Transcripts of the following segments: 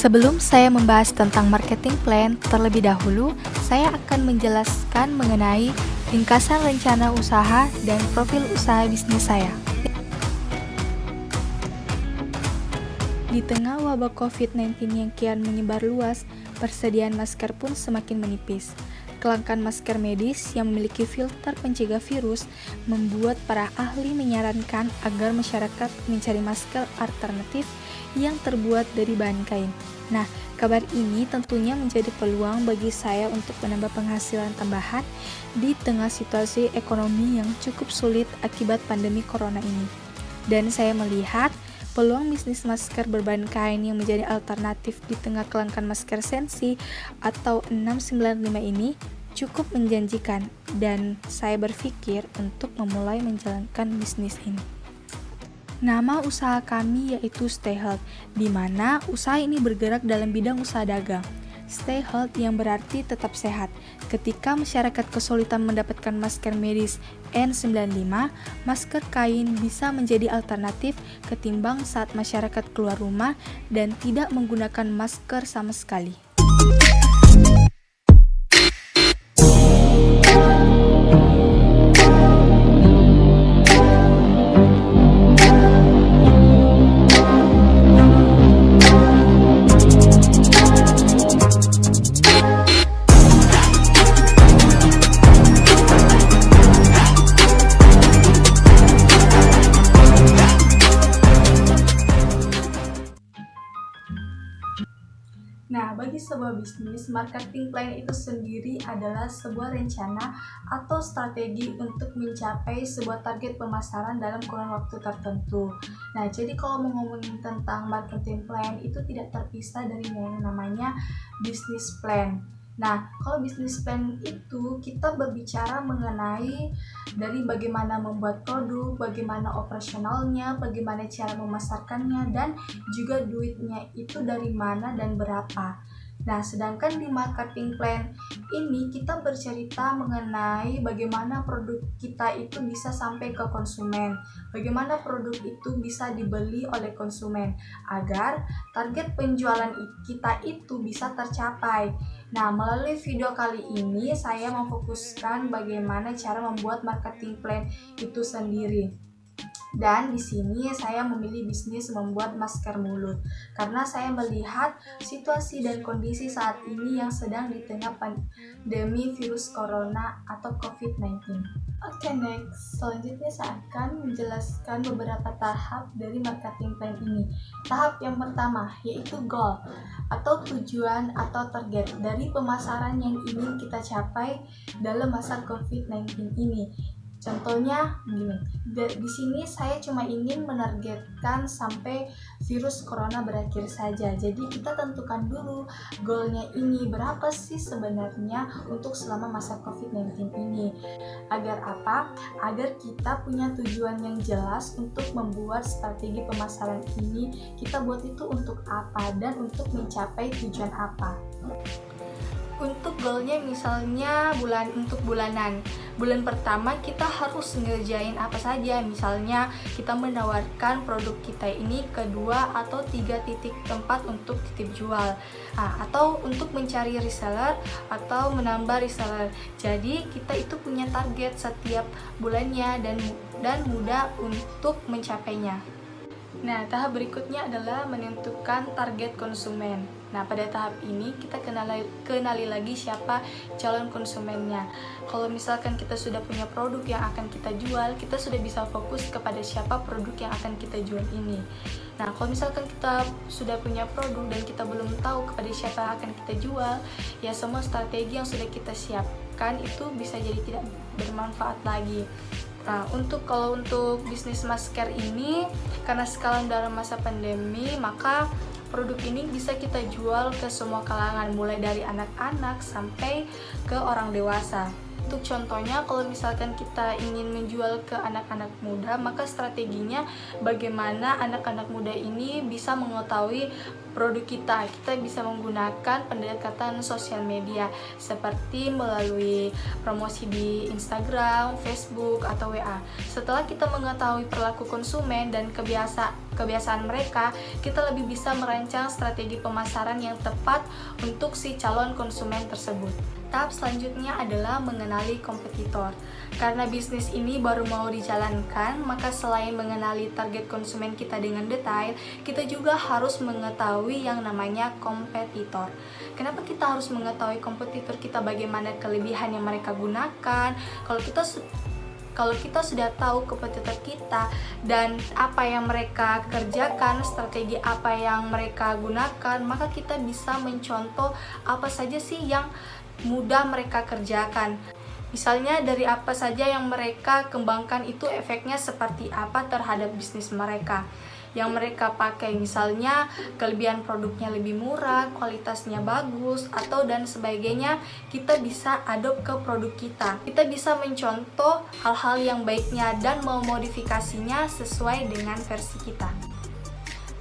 Sebelum saya membahas tentang marketing plan, terlebih dahulu saya akan menjelaskan mengenai ringkasan rencana usaha dan profil usaha bisnis saya. Di tengah wabah COVID-19 yang kian menyebar luas, persediaan masker pun semakin menipis. Kelangkaan masker medis yang memiliki filter pencegah virus membuat para ahli menyarankan agar masyarakat mencari masker alternatif yang terbuat dari bahan kain. Nah, kabar ini tentunya menjadi peluang bagi saya untuk menambah penghasilan tambahan di tengah situasi ekonomi yang cukup sulit akibat pandemi corona ini. Dan saya melihat peluang bisnis masker berbahan kain yang menjadi alternatif di tengah kelangkaan masker sensi atau 695 ini cukup menjanjikan, dan saya berpikir untuk memulai menjalankan bisnis ini. Nama usaha kami yaitu Stay Health, di mana usaha ini bergerak dalam bidang usaha dagang. Stay Health yang berarti tetap sehat. Ketika masyarakat kesulitan mendapatkan masker medis N95, masker kain bisa menjadi alternatif ketimbang saat masyarakat keluar rumah dan tidak menggunakan masker sama sekali. Nah, bagi sebuah bisnis, marketing plan itu sendiri adalah sebuah rencana atau strategi untuk mencapai sebuah target pemasaran dalam kurun waktu tertentu. Nah, jadi kalau mau ngomongin tentang marketing plan itu tidak terpisah dari yang namanya business plan. Nah, kalau bisnis plan itu kita berbicara mengenai dari bagaimana membuat produk, bagaimana operasionalnya, bagaimana cara memasarkannya, dan juga duitnya itu dari mana dan berapa. Nah, sedangkan di marketing plan ini kita bercerita mengenai bagaimana produk kita itu bisa sampai ke konsumen, bagaimana produk itu bisa dibeli oleh konsumen agar target penjualan kita itu bisa tercapai. Nah, melalui video kali ini saya memfokuskan bagaimana cara membuat marketing plan itu sendiri. Dan di sini saya memilih bisnis membuat masker mulut karena saya melihat situasi dan kondisi saat ini yang sedang di tengah pandemi virus corona atau COVID-19. Oke, next. Selanjutnya saya akan menjelaskan beberapa tahap dari marketing plan ini. Tahap yang pertama yaitu goal atau tujuan atau target dari pemasaran yang ingin kita capai dalam masa COVID-19 ini. Contohnya begini, di sini saya cuma ingin menargetkan sampai virus corona berakhir saja. Jadi kita tentukan dulu goalnya ini berapa sih sebenarnya untuk selama masa COVID-19 ini. Agar apa? Agar kita punya tujuan yang jelas untuk membuat strategi pemasaran ini. Kita buat itu untuk apa dan untuk mencapai tujuan apa. Untuk goalnya misalnya untuk bulanan. Bulan pertama kita harus ngerjain apa saja. Misalnya kita menawarkan produk kita ini ke 2 atau 3 titik tempat untuk titip jual. Atau untuk mencari reseller atau menambah reseller. Jadi kita itu punya target setiap bulannya dan mudah untuk mencapainya. Nah, tahap berikutnya adalah menentukan target konsumen. Nah, pada tahap ini kita kenali lagi siapa calon konsumennya. Kalau misalkan kita sudah punya produk yang akan kita jual, kita sudah bisa fokus kepada siapa produk yang akan kita jual ini. Nah, kalau misalkan kita sudah punya produk dan kita belum tahu kepada siapa yang akan kita jual, ya semua strategi yang sudah kita siapkan itu bisa jadi tidak bermanfaat lagi. Nah, untuk bisnis masker ini, karena sekarang dalam masa pandemi, maka produk ini bisa kita jual ke semua kalangan, mulai dari anak-anak sampai ke orang dewasa. Untuk contohnya, kalau misalkan kita ingin menjual ke anak-anak muda, maka strateginya bagaimana anak-anak muda ini bisa mengetahui produk kita. Kita bisa menggunakan pendekatan sosial media seperti melalui promosi di Instagram, Facebook, atau WA. Setelah kita mengetahui perilaku konsumen dan kebiasaan mereka, kita lebih bisa merancang strategi pemasaran yang tepat untuk si calon konsumen tersebut. Tahap selanjutnya adalah mengenali kompetitor. Karena bisnis ini baru mau dijalankan, maka selain mengenali target konsumen kita dengan detail, kita juga harus mengetahui yang namanya kompetitor. Kenapa kita harus mengetahui kompetitor kita, bagaimana kelebihan yang mereka gunakan? Kalau kita sudah tahu kompetitor kita dan apa yang mereka kerjakan, strategi apa yang mereka gunakan, maka kita bisa mencontoh apa saja sih yang mudah mereka kerjakan. Misalnya dari apa saja yang mereka kembangkan itu efeknya seperti apa terhadap bisnis mereka. Yang mereka pakai, misalnya kelebihan produknya lebih murah, kualitasnya bagus, atau dan sebagainya, kita bisa adopt ke produk kita. Kita bisa mencontoh hal-hal yang baiknya dan memodifikasinya sesuai dengan versi kita.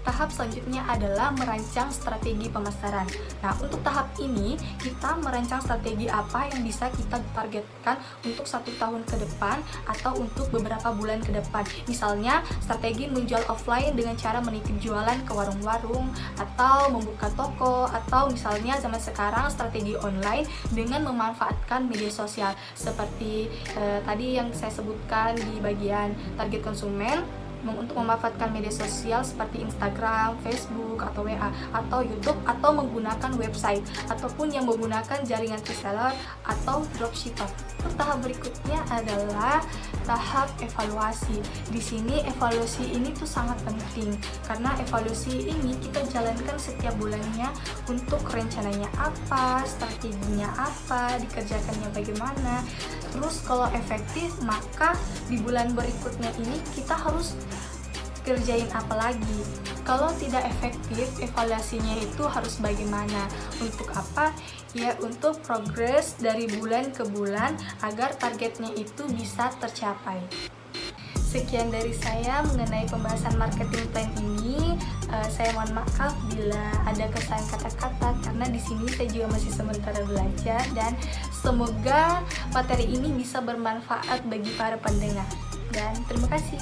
Tahap selanjutnya adalah merancang strategi pemasaran. Nah, untuk tahap ini kita merancang strategi apa yang bisa kita targetkan untuk 1 tahun ke depan atau untuk beberapa bulan ke depan. Misalnya, strategi menjual offline dengan cara menitip jualan ke warung-warung atau membuka toko, atau misalnya zaman sekarang strategi online dengan memanfaatkan media sosial seperti tadi yang saya sebutkan di bagian target konsumen, untuk memanfaatkan media sosial seperti Instagram, Facebook, atau WA, atau YouTube, atau menggunakan website, ataupun yang menggunakan jaringan reseller atau dropshipper. Tahap berikutnya adalah tahap evaluasi. Di sini evaluasi ini tuh sangat penting, karena evaluasi ini kita jalankan setiap bulannya untuk rencananya apa, strateginya apa, dikerjakannya bagaimana. Terus kalau efektif, maka di bulan berikutnya ini kita harus kerjain apa lagi. Kalau tidak efektif, evaluasinya itu harus bagaimana? Untuk apa? Ya, untuk progres dari bulan ke bulan agar targetnya itu bisa tercapai. Sekian dari saya mengenai pembahasan marketing plan ini. Saya mohon maaf bila ada kesalahan kata-kata, karena di sini saya juga masih sementara belajar, dan semoga materi ini bisa bermanfaat bagi para pendengar. Dan terima kasih.